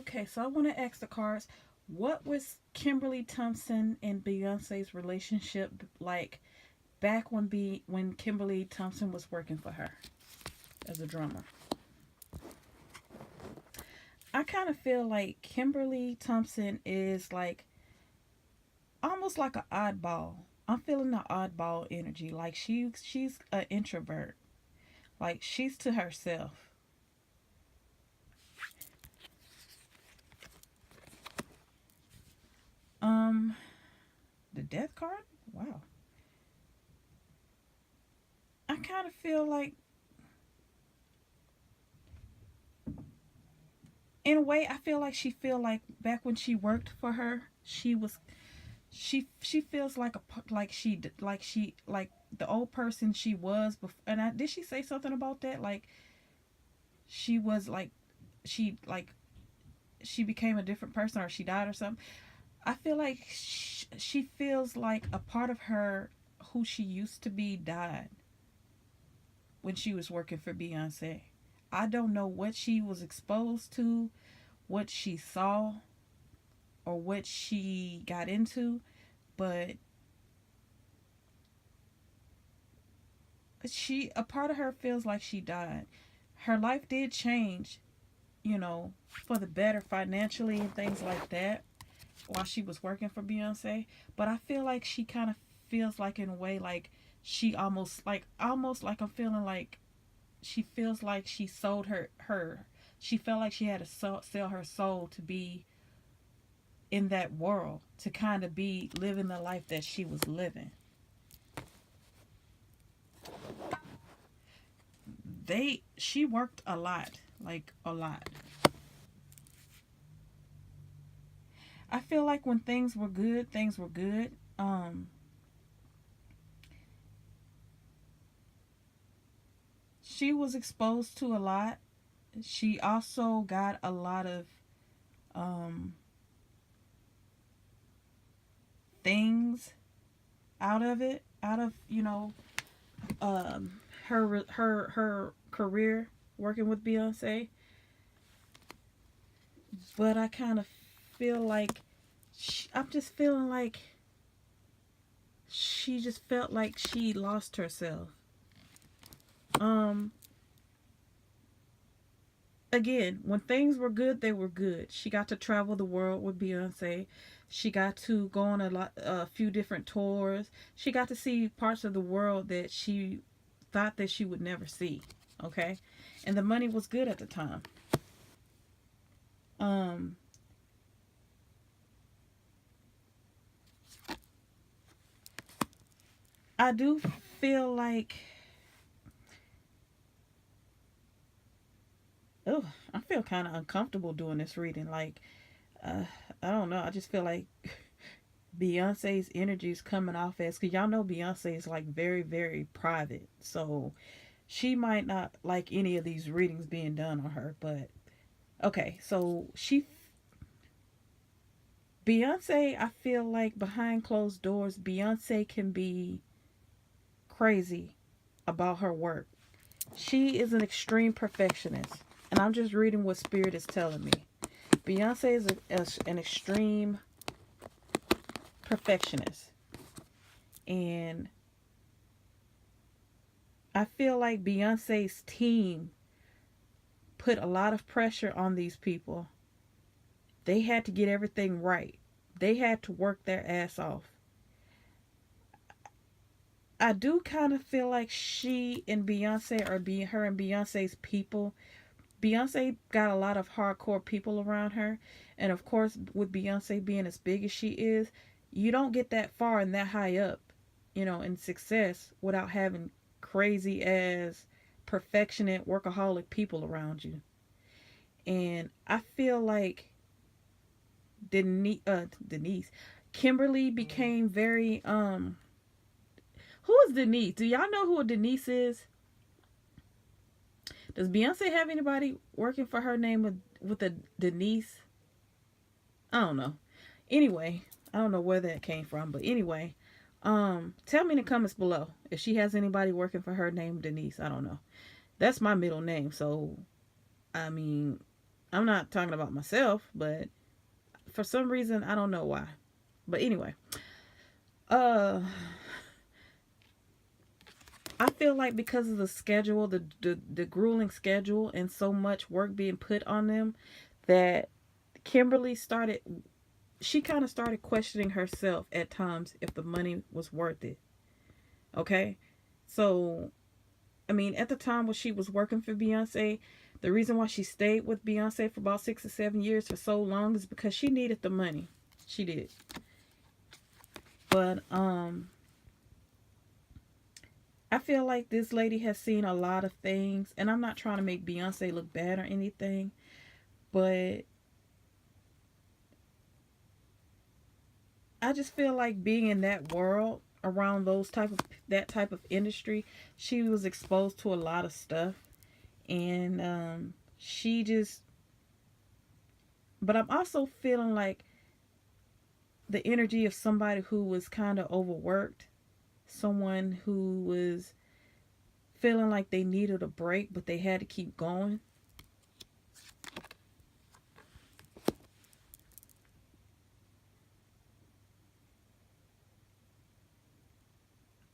Okay, so I want to ask the cards, what was Kimberly Thompson and Beyonce's relationship like back when Kimberly Thompson was working for her as a drummer? I kind of feel like Kimberly Thompson is like almost like an oddball. I'm feeling the oddball energy. Like she's an introvert. Like she's to herself. Um, the death card. Wow. I kind of feel like, in a way, I feel like she feel like back when she worked for her, she feels like like the old person she was before. And did she say something about that? Like she was like she like she became a different person or she died or something. I feel like she feels like a part of her who she used to be died when she was working for Beyonce. I don't know what she was exposed to, what she saw, or what she got into, but a part of her feels like she died. Her life did change, for the better financially and things like that while she was working for Beyonce, but I feel like she kind of feels like, in a way, like she almost like I'm feeling like she feels like she sold her she felt like she had to sell her soul to be in that world, to kind of be living the life that she was living. She worked a lot, like a lot. I feel like when things were good, things were good. She was exposed to a lot. She also got a lot of um things out of it, out of her career working with Beyonce. But I kind of feel like I'm just feeling like she just felt like she lost herself. Um, Again, when things were good, they were good. She got to travel the world with Beyonce. She got to go on a few different tours. She got to see parts of the world that she thought that she would never see. Okay, and the money was good at the time. Um, I do feel like, oh, I feel kind of uncomfortable doing this reading. Like, uh, I don't know. I just feel like Beyonce's energy is coming off as, because y'all know Beyonce is like very, very private. So she might not like any of these readings being done on her. But okay, so Beyonce, I feel like behind closed doors, Beyonce can be crazy about her work. She is an extreme perfectionist. And I'm just reading what Spirit is telling me. Beyonce is an extreme perfectionist. And I feel like Beyonce's team put a lot of pressure on these people. They had to get everything right. They had to work their ass off. I do kind of feel like she and Beyonce are being her and Beyonce's people. Beyonce got a lot of hardcore people around her, and of course, with Beyonce being as big as she is, you don't get that far and that high up, in success without having crazy ass perfectionist workaholic people around you. And I feel like Denise Kimberly became very who is Denise? Do y'all know who a Denise is? Does Beyonce have anybody working for her name with a Denise? I don't know. Anyway, I don't know where that came from, but anyway, tell me in the comments below if she has anybody working for her named Denise. I don't know. That's my middle name, so I mean, I'm not talking about myself, but for some reason I don't know why. But anyway, uh I feel like because of the schedule, the grueling schedule and so much work being put on them, that Kimberly started, she kind of started questioning herself at times if the money was worth it. Okay? So, I mean, at the time when she was working for Beyonce, the reason why she stayed with Beyonce for about 6 or 7 years for so long is because she needed the money. She did. But I feel like this lady has seen a lot of things, and I'm not trying to make Beyonce look bad or anything, but I just feel like being in that world around those type of that type of industry, she was exposed to a lot of stuff, and she just. But I'm also feeling like the energy of somebody who was kind of overworked, someone who was feeling like they needed a break, but they had to keep going.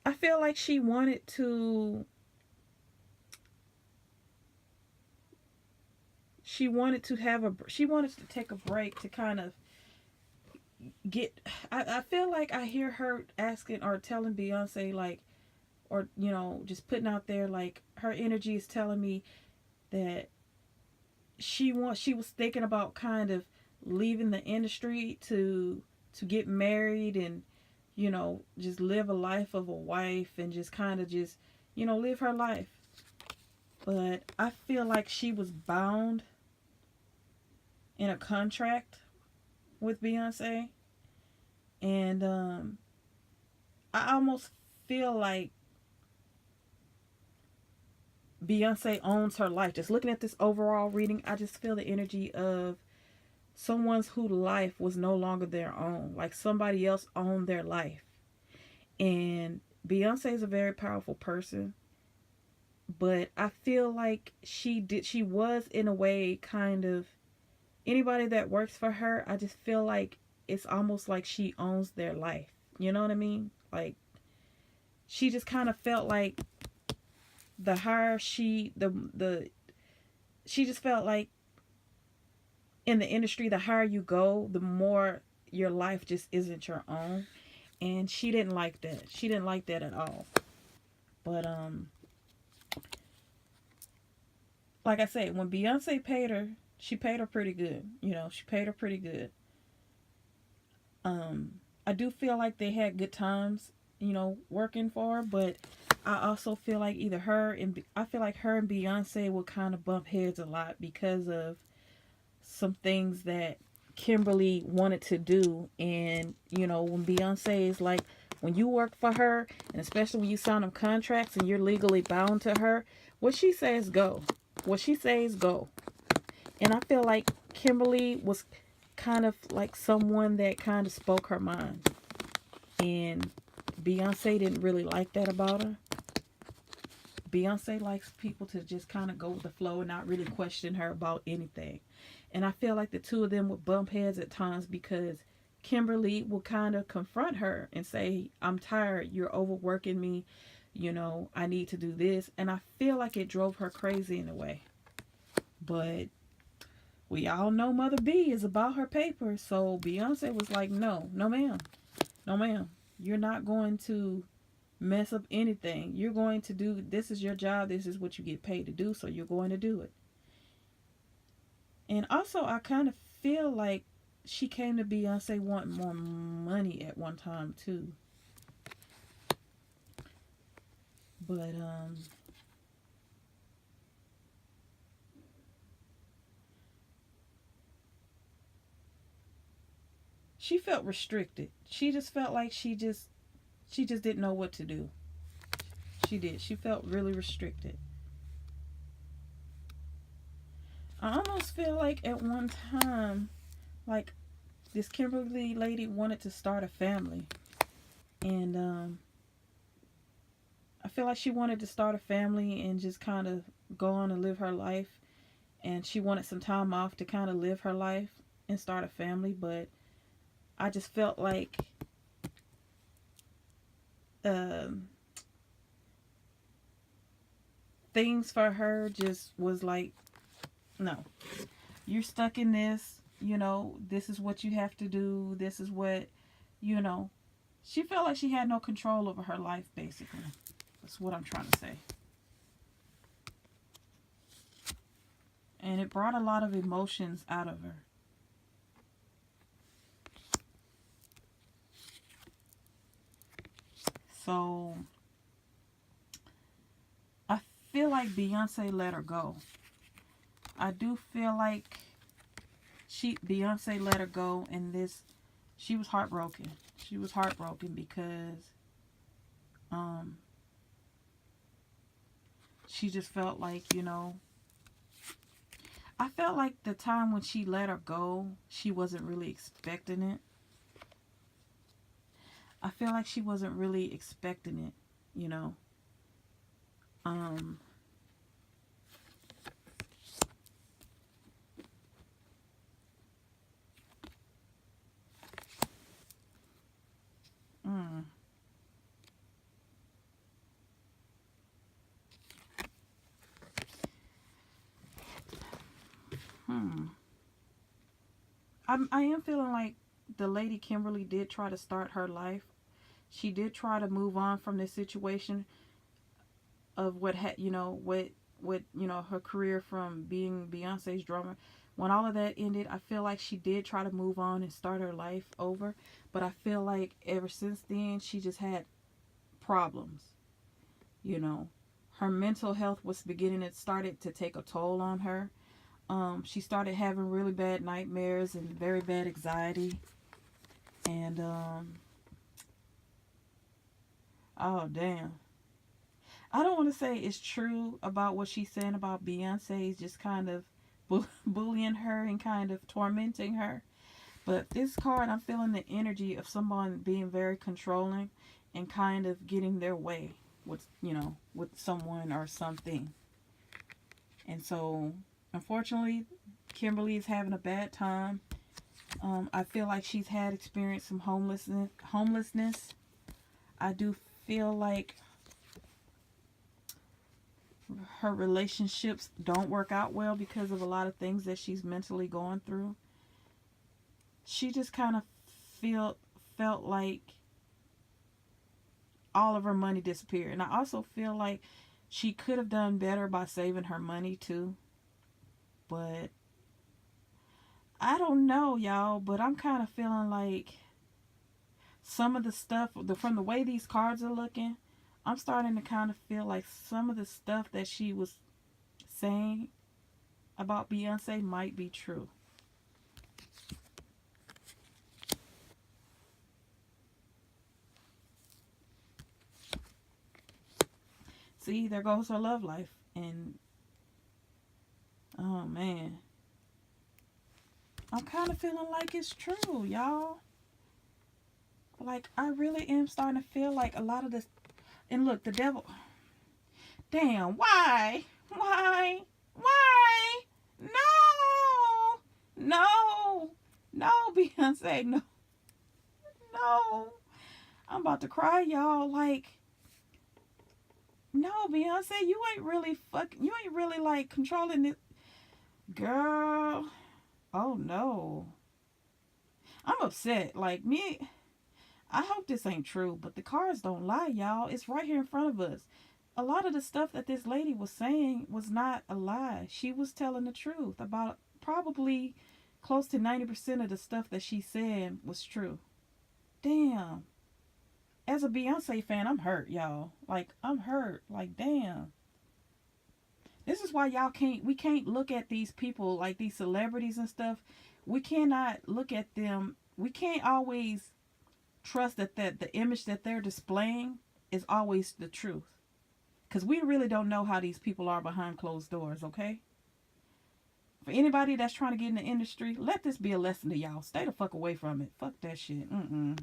I feel like she wanted to take a break to kind of get. I feel like I hear her asking or telling Beyonce, like, or just putting out there, like, her energy is telling me that she was thinking about kind of leaving the industry to get married and just live a life of a wife and just kind of just live her life. But I feel like she was bound in a contract with Beyonce, and I almost feel like Beyonce owns her life. Just looking at this overall reading, I just feel the energy of someone's whose life was no longer their own. Like somebody else owned their life. And Beyonce is a very powerful person, but I feel like she was in a way kind of anybody that works for her, I just feel like it's almost like she owns their life. You know what I mean? Like she just kind of felt like the higher the she just felt like in the industry, the higher you go, the more your life just isn't your own. And she didn't like that. She didn't like that at all. But like I said, when Beyonce paid her, she paid her pretty good. She paid her pretty good. I do feel like they had good times, working for her, but I also feel like I feel like her and Beyonce will kind of bump heads a lot because of some things that Kimberly wanted to do. And when Beyonce is like, when you work for her, and especially when you sign them contracts and you're legally bound to her, what she says go. What she says go. And I feel like Kimberly was kind of like someone that kind of spoke her mind, and Beyonce didn't really like that about her. Beyonce likes people to just kind of go with the flow and not really question her about anything. And I feel like the two of them would bump heads at times because Kimberly will kind of confront her and say, I'm tired, you're overworking me, I need to do this. And I feel like it drove her crazy in a way. But we all know Mother B is about her paper. So Beyonce was like, no, no ma'am. No ma'am. You're not going to mess up anything. You're going to do, this is your job. This is what you get paid to do. So you're going to do it. And also, I kind of feel like she came to Beyonce wanting more money at one time too. But she felt restricted. She just felt like she just didn't know what to do. She did. She felt really restricted. I almost feel like at one time, like this Kimberly lady wanted to start a family, and I feel like she wanted to start a family and just kind of go on and live her life. and she wanted some time off to kind of live her life and start a family. But I just felt like um, things for her just was like, no, you're stuck in this. This is what you have to do. This is what, you know. She felt like she had no control over her life, basically. That's what I'm trying to say. And it brought a lot of emotions out of her. So I feel like Beyonce let her go. I do feel like Beyonce let her go, and she was heartbroken. She was heartbroken because she just felt like, I felt like the time when she let her go, she wasn't really expecting it. I feel like she wasn't really expecting it. Um, mm, hmm. I am feeling like the lady Kimberly did try to start her life. She did try to move on from this situation of what had, her career from being Beyonce's drummer. When all of that ended, I feel like she did try to move on and start her life over. But I feel like ever since then, she just had problems. Her mental health was beginning, it started to take a toll on her. She started having really bad nightmares and very bad anxiety. And, oh, damn. I don't want to say it's true about what she's saying about Beyonce just kind of bullying her and kind of tormenting her. But this card, I'm feeling the energy of someone being very controlling and kind of getting their way with someone or something. And so, unfortunately, Kimberly is having a bad time. I feel like she's had experienced some homelessness. I do feel like her relationships don't work out well because of a lot of things that she's mentally going through. She just kind of felt like all of her money disappeared. And I also feel like she could have done better by saving her money too. But I don't know, y'all, but I'm kind of feeling like some of the stuff, from the way these cards are looking, I'm starting to kind of feel like some of the stuff that she was saying about Beyonce might be true. See, there goes her love life. And, oh man, I'm kind of feeling like it's true, y'all. Like, I really am starting to feel like a lot of this. And look, the devil. Damn, why? Why? Why? No! No! No, Beyonce, no. No. I'm about to cry, y'all. Like, no, Beyonce, you ain't really like controlling it. Girl. Oh, no. I'm upset. Like, I hope this ain't true, but the cards don't lie, y'all. It's right here in front of us. A lot of the stuff that this lady was saying was not a lie. She was telling the truth about probably close to 90% of the stuff that she said was true. Damn. As a Beyonce fan, I'm hurt, y'all. Like, I'm hurt. Like, damn. This is why we can't look at these people, like these celebrities and stuff. We cannot look at them. We can't always trust that the image that they're displaying is always the truth. Because we really don't know how these people are behind closed doors, okay? For anybody that's trying to get in the industry, let this be a lesson to y'all. Stay the fuck away from it. Fuck that shit. Mm-mm.